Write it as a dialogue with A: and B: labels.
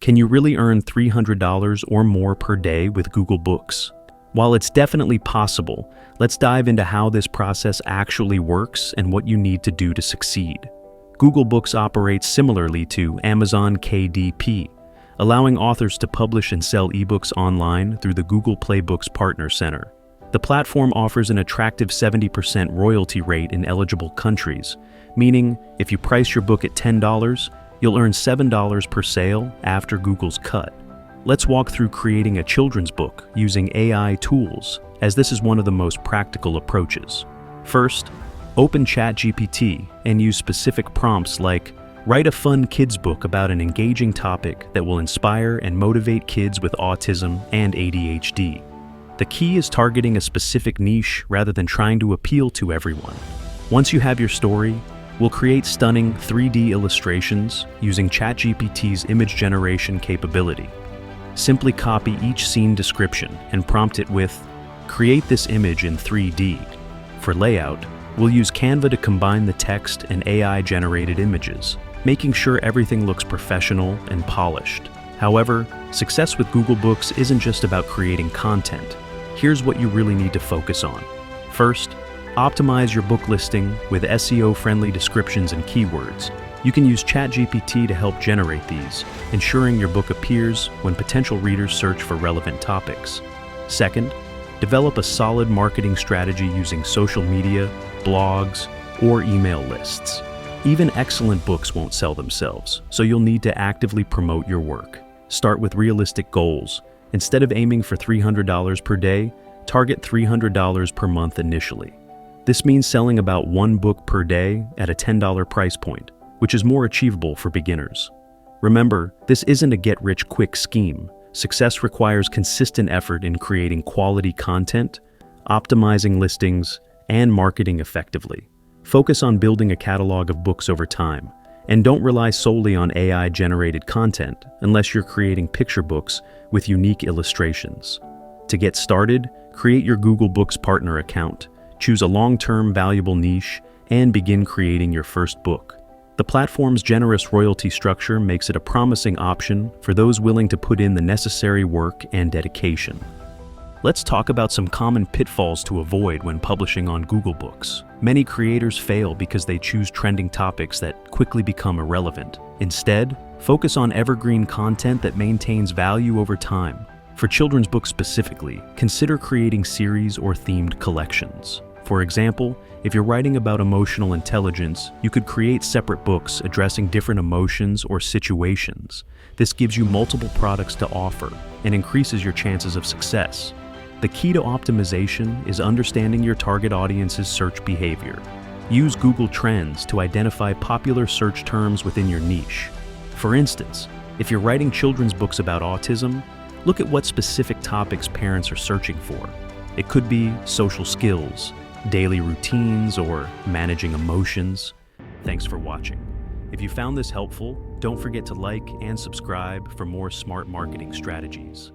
A: Can you really earn $300 or more per day with Google Books? While it's definitely possible, let's dive into how this process actually works and what you need to do to succeed. Google Books operates similarly to Amazon KDP, allowing authors to publish and sell ebooks online through the Google Play Books Partner Center. The platform offers an attractive 70% royalty rate in eligible countries, meaning if you price your book at $10, you'll earn $7 per sale after Google's cut. Let's walk through creating a children's book using AI tools, as this is one of the most practical approaches. First, open ChatGPT and use specific prompts like, write a fun kids book about an engaging topic that will inspire and motivate kids with autism and ADHD. The key is targeting a specific niche rather than trying to appeal to everyone. Once you have your story, we'll create stunning 3D illustrations using ChatGPT's image generation capability. Simply copy each scene description and prompt it with, create this image in 3D. For layout, we'll use Canva to combine the text and AI-generated images, making sure everything looks professional and polished. However, success with Google Books isn't just about creating content. Here's what you really need to focus on. First, optimize your book listing with SEO-friendly descriptions and keywords. You can use ChatGPT to help generate these, ensuring your book appears when potential readers search for relevant topics. Second, develop a solid marketing strategy using social media, blogs, or email lists. Even excellent books won't sell themselves, so you'll need to actively promote your work. Start with realistic goals. Instead of aiming for $300 per day, target $300 per month initially. This means selling about one book per day at a $10 price point, which is more achievable for beginners. Remember, this isn't a get-rich-quick scheme. Success requires consistent effort in creating quality content, optimizing listings, and marketing effectively. Focus on building a catalog of books over time, and don't rely solely on AI-generated content unless you're creating picture books with unique illustrations. To get started, create your Google Books Partner account, choose a long-term valuable niche, and begin creating your first book. The platform's generous royalty structure makes it a promising option for those willing to put in the necessary work and dedication. Let's talk about some common pitfalls to avoid when publishing on Google Books. Many creators fail because they choose trending topics that quickly become irrelevant. Instead, focus on evergreen content that maintains value over time. For children's books specifically, consider creating series or themed collections. For example, if you're writing about emotional intelligence, you could create separate books addressing different emotions or situations. This gives you multiple products to offer and increases your chances of success. The key to optimization is understanding your target audience's search behavior. Use Google Trends to identify popular search terms within your niche. For instance, if you're writing children's books about autism, look at what specific topics parents are searching for. It could be social skills, daily routines, or managing emotions. Thanks for watching. If you found this helpful, don't forget to like and subscribe for more smart marketing strategies.